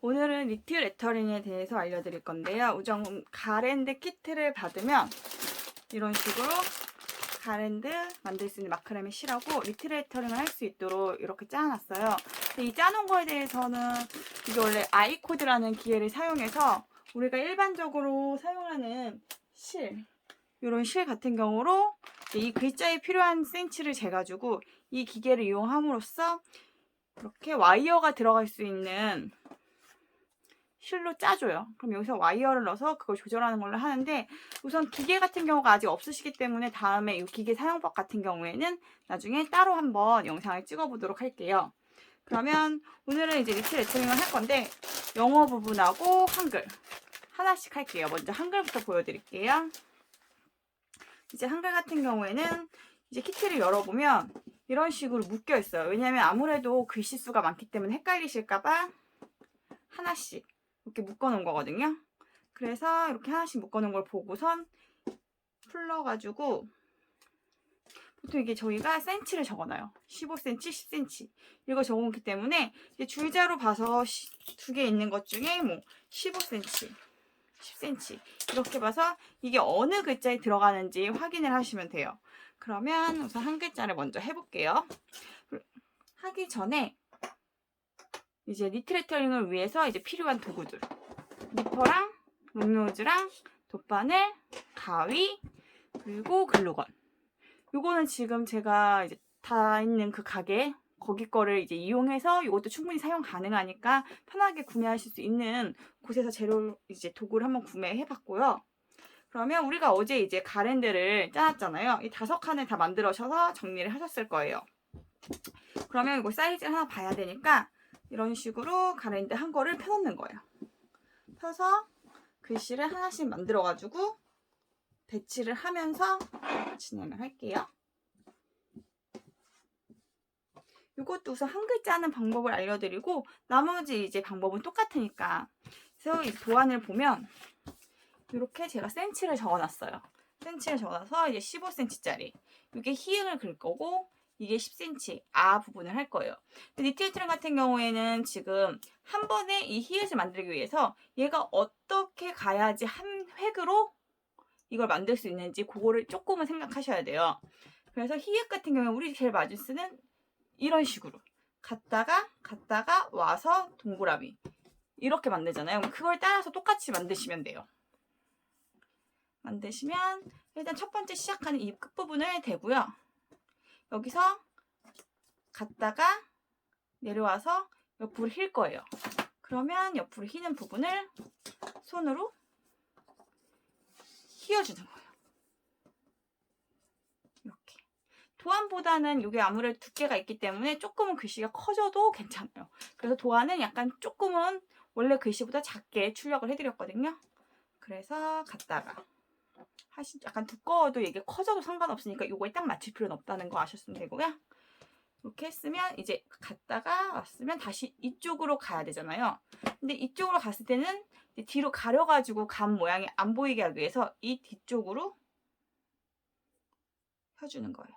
오늘은 니트 레터링에 대해서 알려드릴 건데요. 우선 가랜드 키트를 받으면 이런 식으로 가랜드 만들 수 있는 마크라메 실하고 니트 레터링을 할 수 있도록 이렇게 짜놨어요. 이 짜놓은 거에 대해서는 이게 원래 아이코드라는 기계를 사용해서 우리가 일반적으로 사용하는 실, 이런 실 같은 경우로 이 글자에 필요한 센치를 재가지고 이 기계를 이용함으로써 이렇게 와이어가 들어갈 수 있는 실로 짜줘요. 그럼 여기서 와이어를 넣어서 그걸 조절하는 걸로 하는데, 우선 기계 같은 경우가 아직 없으시기 때문에 다음에 이 기계 사용법 같은 경우에는 나중에 따로 한번 영상을 찍어 보도록 할게요. 그러면 오늘은 이제 니트 레터링을 할 건데 영어 부분하고 한글 하나씩 할게요. 먼저 한글부터 보여드릴게요. 이제 한글 같은 경우에는 이제 키트를 열어보면 이런 식으로 묶여 있어요. 왜냐하면 아무래도 글씨 수가 많기 때문에 헷갈리실까봐 하나씩 이렇게 묶어 놓은 거거든요. 그래서 이렇게 하나씩 묶어 놓은 걸 보고선 풀러가지고, 보통 이게 저희가 센치를 적어놔요. 15cm, 10cm 이거 적어놓기 때문에 이제 줄자로 봐서 두 개 있는 것 중에 뭐 15cm, 10cm 이렇게 봐서 이게 어느 글자에 들어가는지 확인을 하시면 돼요. 그러면 우선 한 글자를 먼저 해볼게요. 하기 전에 이제 니트 레터링을 위해서 이제 필요한 도구들, 니퍼랑 롱노즈랑 돗바늘, 가위, 그리고 글루건. 요거는 지금 제가 이제 다 있는 그 가게 거기 거를 이제 이용해서 이것도 충분히 사용 가능하니까 편하게 구매하실 수 있는 곳에서 재료 이제 도구를 한번 구매해 봤고요. 그러면 우리가 어제 이제 가랜드를 짜놨잖아요. 이 5칸을 다 만들어셔서 정리를 하셨을 거예요. 그러면 이거 사이즈를 하나 봐야 되니까 이런 식으로 가랜드 한 거를 펴놓는 거예요. 펴서 글씨를 하나씩 만들어가지고 배치를 하면서 진행을 할게요. 이것도 우선 한글 짜는 방법을 알려드리고 나머지 이제 방법은 똑같으니까. 그래서 이 도안을 보면 이렇게 제가 센치를 적어놨어요. 센치를 적어놔서 이제 15cm짜리 이게 히읗을 그릴 거고, 이게 10cm 아 부분을 할 거예요. 니트 레터링 같은 경우에는 지금 한 번에 이 히읗을 만들기 위해서 얘가 어떻게 가야지 한 획으로 이걸 만들 수 있는지 그거를 조금은 생각하셔야 돼요. 그래서 히읗 같은 경우에 우리 제일 많이 쓰는 이런 식으로 갔다가 와서 동그라미 이렇게 만들잖아요. 그걸 따라서 똑같이 만드시면 돼요. 만드시면 일단 첫 번째 시작하는 이 끝부분을 대고요. 여기서 갔다가 내려와서 옆으로 힐 거예요. 그러면 옆으로 휘는 부분을 손으로 휘어주는 거예요. 이렇게. 도안보다는 이게 아무래도 두께가 있기 때문에 조금은 글씨가 커져도 괜찮아요. 그래서 도안은 약간 조금은 원래 글씨보다 작게 출력을 해드렸거든요. 그래서 갔다가 약간 두꺼워도 이게 커져도 상관없으니까 이거에 딱 맞출 필요는 없다는 거 아셨으면 되고요. 이렇게 했으면 이제 갔다가 왔으면 다시 이쪽으로 가야 되잖아요. 근데 이쪽으로 갔을 때는 뒤로 가려가지고 간 모양이 안 보이게 하기 위해서 이 뒤쪽으로 펴주는 거예요.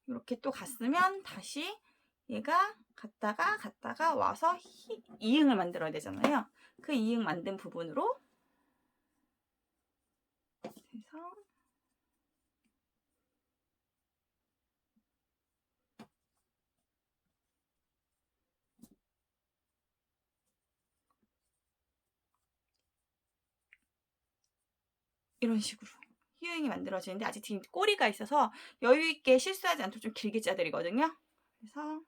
이렇게 또 갔으면 다시 얘가 갔다가 와서 이응을 만들어야 되잖아요. 그 이응 만든 부분으로 해서 이런 식으로 히읗이 만들어지는데 아직 뒤에 꼬리가 있어서 여유있게 실수하지 않도록 좀 길게 짜드리거든요. 그래서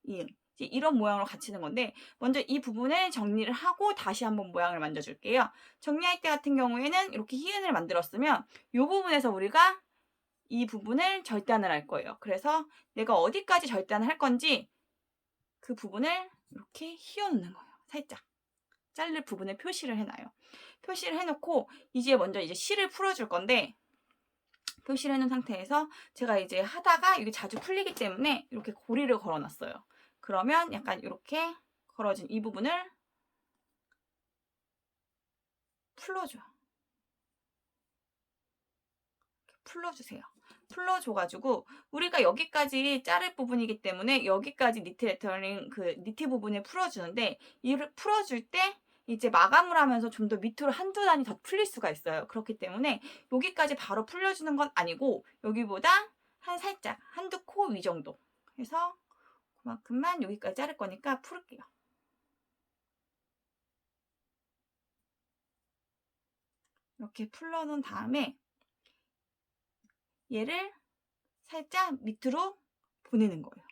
이응 이런 모양으로 갖추는 건데, 먼저 이 부분을 정리를 하고 다시 한번 모양을 만져줄게요. 정리할 때 같은 경우에는 이렇게 히읗을 만들었으면 이 부분에서 우리가 이 부분을 절단을 할 거예요. 그래서 내가 어디까지 절단을 할 건지 그 부분을 이렇게 휘어놓는 거예요. 살짝 자를 부분을 표시를 해놔요. 표시를 해놓고 이제 먼저 이제 실을 풀어줄 건데, 표시를 해놓은 상태에서 제가 이제 하다가 이게 자주 풀리기 때문에 이렇게 고리를 걸어놨어요. 그러면 약간 이렇게 걸어진 이 부분을 풀러줘요. 풀러주세요. 풀러줘가지고 우리가 여기까지 자를 부분이기 때문에 여기까지 니트 레터링 그 니트 부분을 풀어주는데 이를 풀어줄 때 이제 마감을 하면서 좀 더 밑으로 한두 단이 더 풀릴 수가 있어요. 그렇기 때문에 여기까지 바로 풀려주는 건 아니고 여기보다 한 살짝 한두 코 위 정도 해서 그만큼만 여기까지 자를 거니까 풀을게요. 이렇게 풀러놓은 다음에 얘를 살짝 밑으로 보내는 거예요.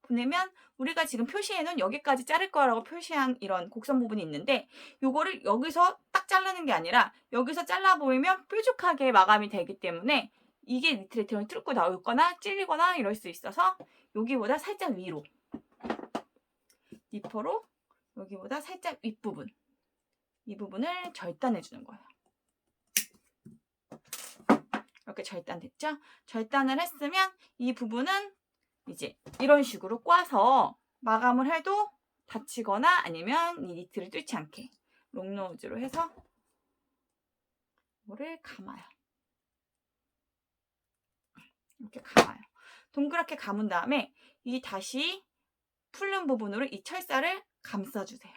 보내면 우리가 지금 표시해놓은 여기까지 자를 거라고 표시한 이런 곡선 부분이 있는데 요거를 여기서 딱 자르는 게 아니라 여기서 잘라 보이면 뾰족하게 마감이 되기 때문에 이게 니트 레터링이 뚫고 나올거나 찔리거나 이럴 수 있어서 여기보다 살짝 위로 니퍼로 여기보다 살짝 윗부분 이 부분을 절단해 주는 거예요. 이렇게 절단됐죠? 절단을 했으면 이 부분은 이제 이런 식으로 꽈서 마감을 해도 다치거나 아니면 이 니트를 뚫지 않게 롱노즈로 해서 이거를 감아요. 이렇게 감아요. 동그랗게 감은 다음에 이 다시 풀른 부분으로 이 철사를 감싸주세요.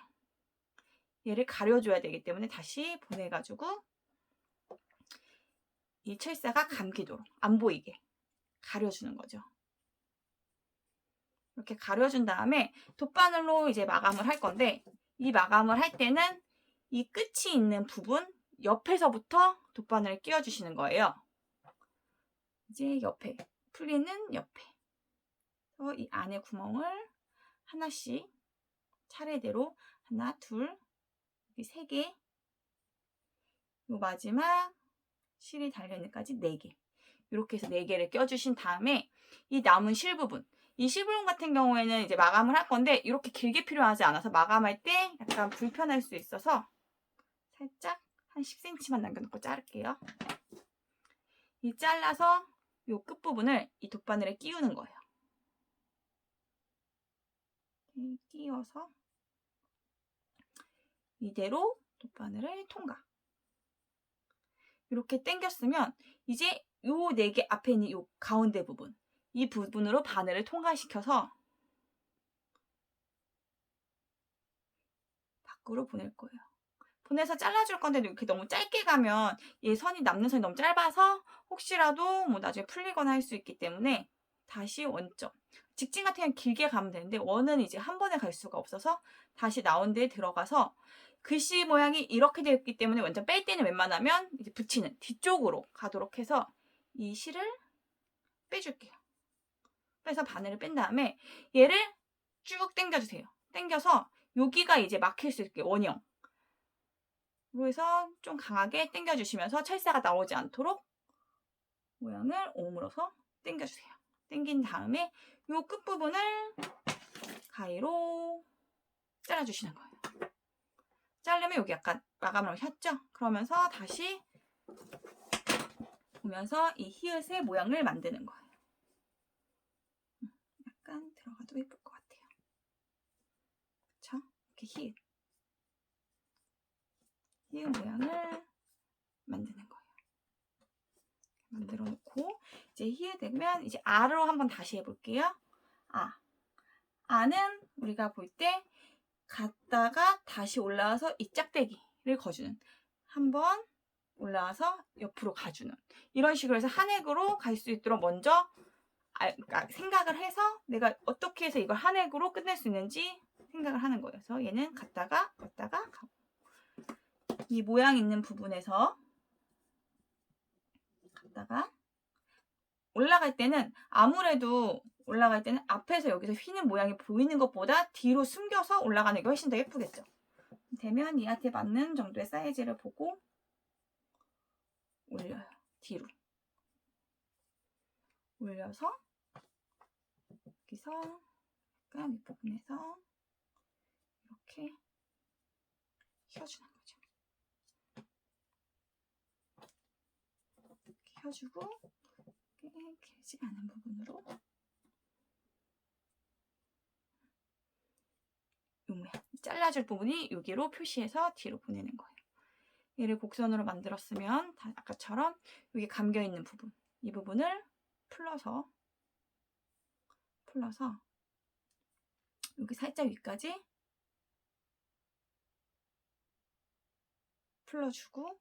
얘를 가려줘야 되기 때문에 다시 보내가지고 이 철사가 감기도록 안 보이게 가려주는 거죠. 이렇게 가려준 다음에 돗바늘로 이제 마감을 할 건데 이 마감을 할 때는 이 끝이 있는 부분 옆에서부터 돗바늘을 끼워주시는 거예요. 이제 옆에 풀리는 옆에 이 안에 구멍을 하나씩 차례대로 하나, 둘, 여기 3개 요 마지막 실이 달려있는 데까지 4개 이렇게 해서 4개를 껴주신 다음에 이 남은 실 부분 이 실 부분 같은 경우에는 이제 마감을 할 건데 이렇게 길게 필요하지 않아서 마감할 때 약간 불편할 수 있어서 살짝 한 10cm만 남겨놓고 자를게요. 이 잘라서 요 끝부분을 이 돗바늘에 끼우는 거예요. 이렇게 끼워서 이대로 돗바늘을 통과. 이렇게 당겼으면 이제 요 4개 앞에 있는 요 가운데 부분 이 부분으로 바늘을 통과시켜서 밖으로 보낼 거예요. 보내서 잘라줄 건데 이렇게 너무 짧게 가면 얘 선이 남는 선이 너무 짧아서 혹시라도 뭐 나중에 풀리거나 할 수 있기 때문에 다시 원점 직진 같은 경우는 길게 가면 되는데 원은 이제 한 번에 갈 수가 없어서 다시 나온 데에 들어가서 글씨 모양이 이렇게 되어 있기 때문에 완전 뺄 때는 웬만하면 이제 붙이는 뒤쪽으로 가도록 해서 이 실을 빼줄게요. 빼서 바늘을 뺀 다음에 얘를 쭉 당겨주세요. 당겨서 여기가 이제 막힐 수 있게 원형 로 해서 좀 강하게 당겨주시면서 철사가 나오지 않도록 모양을 오므려서 당겨주세요. 당긴 다음에 이 끝부분을 가위로 잘라주시는 거예요. 자르면 여기 약간 마감을 하셨죠? 그러면서 다시 보면서 이 히읗의 모양을 만드는 거예요. 약간 들어가도 예쁠 것 같아요. 그쵸? 이렇게 히읗 모양을 만드는 거예요. 만들어 놓고 이제 히읗 되면 이제 아로 한번 다시 해볼게요. 아는 우리가 볼 때 갔다가 다시 올라와서 이 짝대기를 거주는 한번 올라와서 옆으로 가주는 이런 식으로 해서 한 획으로 갈 수 있도록 먼저 그러니까 생각을 해서 내가 어떻게 해서 이걸 한 획으로 끝낼 수 있는지 생각을 하는 거예요. 그래서 얘는 갔다가 왔다가 가고 이 모양 있는 부분에서 갔다가 올라갈 때는 아무래도 올라갈 때는 앞에서 여기서 휘는 모양이 보이는 것보다 뒤로 숨겨서 올라가는 게 훨씬 더 예쁘겠죠. 되면 얘한테 맞는 정도의 사이즈를 보고 올려요. 뒤로 올려서 여기서 약간 윗부분에서 이렇게 휘어주는 거죠. 이렇게 휘어주고 길지 않은 부분으로 이 모양 잘라줄 부분이 여기로 표시해서 뒤로 보내는 거예요. 얘를 곡선으로 만들었으면 아까처럼 여기 감겨있는 부분 이 부분을 풀러서 여기 살짝 위까지 풀러주고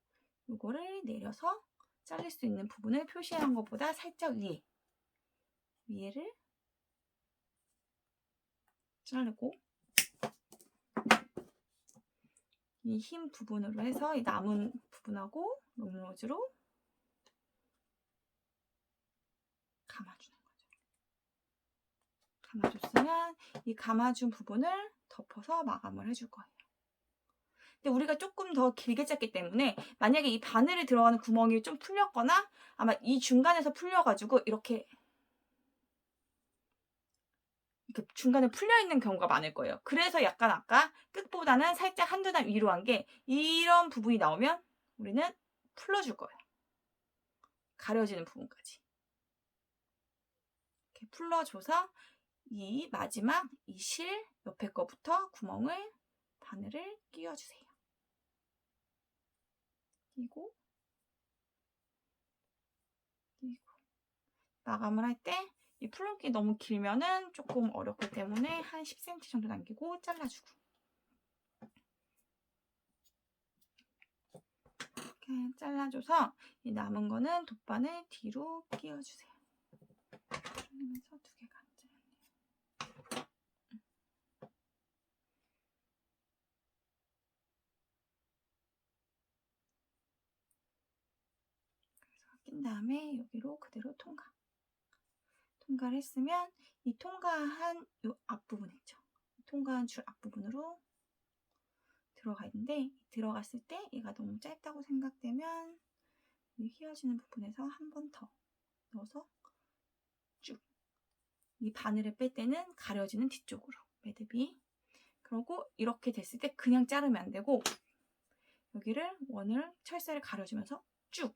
요거를 내려서 잘릴 수 있는 부분을 표시한 것보다 살짝 위에를 자르고 이 흰 부분으로 해서 이 남은 부분하고 롱로즈로 감아주는 거죠. 감아줬으면 이 감아준 부분을 덮어서 마감을 해줄 거예요. 근데 우리가 조금 더 길게 짰기 때문에 만약에 이 바늘에 들어가는 구멍이 좀 풀렸거나 아마 이 중간에서 풀려가지고 이렇게 중간에 풀려있는 경우가 많을 거예요. 그래서 약간 아까 끝보다는 살짝 한두 단 위로 한 게 이런 부분이 나오면 우리는 풀러줄 거예요. 가려지는 부분까지. 이렇게 풀러줘서 이 마지막 이 실 옆에 거부터 구멍을 바늘을 끼워주세요. 끼고 마감을 할 때 이 풀름기 너무 길면은 조금 어렵기 때문에 한 10cm 정도 남기고 잘라주고 이렇게 잘라줘서 이 남은 거는 돗바늘 뒤로 끼워주세요. 그러면서 2개가 안 잘렸네요. 그래서 낀 다음에 여기로 그대로 통과를 했으면 이 통과한 이 앞부분 있죠. 통과한 줄 앞부분으로 들어가 있는데 들어갔을 때 얘가 너무 짧다고 생각되면 이 휘어지는 부분에서 한 번 더 넣어서 쭉 이 바늘을 뺄 때는 가려지는 뒤쪽으로 매듭이. 그리고 이렇게 됐을 때 그냥 자르면 안 되고 여기를 원을 철사를 가려주면서 쭉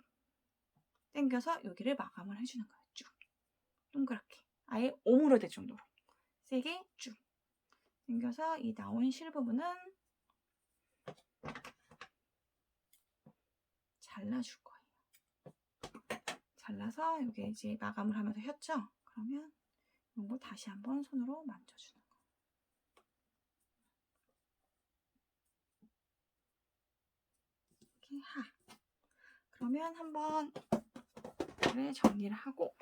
당겨서 여기를 마감을 해주는 거예요. 쭉 동그랗게 아예 오므려질 정도로 세게 쭉 당겨서 이 나온 실 부분은 잘라줄 거예요. 잘라서 여기 이제 마감을 하면서 혔죠? 그러면 이거 다시 한번 손으로 만져주는 거예요. 이렇게 그러면 한번 정리를 하고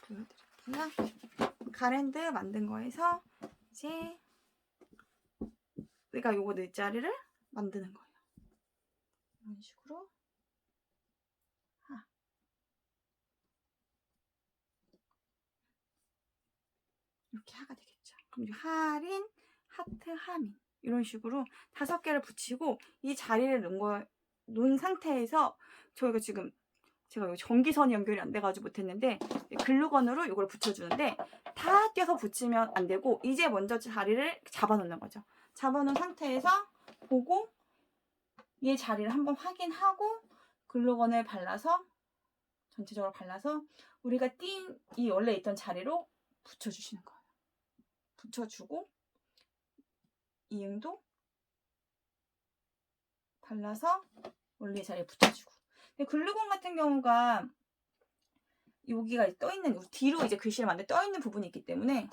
보여드릴게요. 가랜드 만든 거에서 이제 내가 요거 넷자리를 만드는 거예요. 이런 식으로 이렇게 하가 되겠죠. 그럼 이제 하린, 하트, 하민 이런 식으로 5개를 붙이고 이 자리를 놓은 상태에서 저희가 지금 제가 여기 전기선이 연결이 안 돼가지고 못했는데 글루건으로 이걸 붙여주는데 다 껴서 붙이면 안 되고 이제 먼저 자리를 잡아놓는 거죠. 잡아놓은 상태에서 보고 이 자리를 한번 확인하고 글루건을 발라서 전체적으로 발라서 우리가 띈 이 원래 있던 자리로 붙여주시는 거예요. 붙여주고 이응도 발라서 원래 자리에 붙여주고. 근데 글루건 같은 경우가 여기가 떠있는 뒤로 이제 글씨를 만들 떠있는 부분이 있기 때문에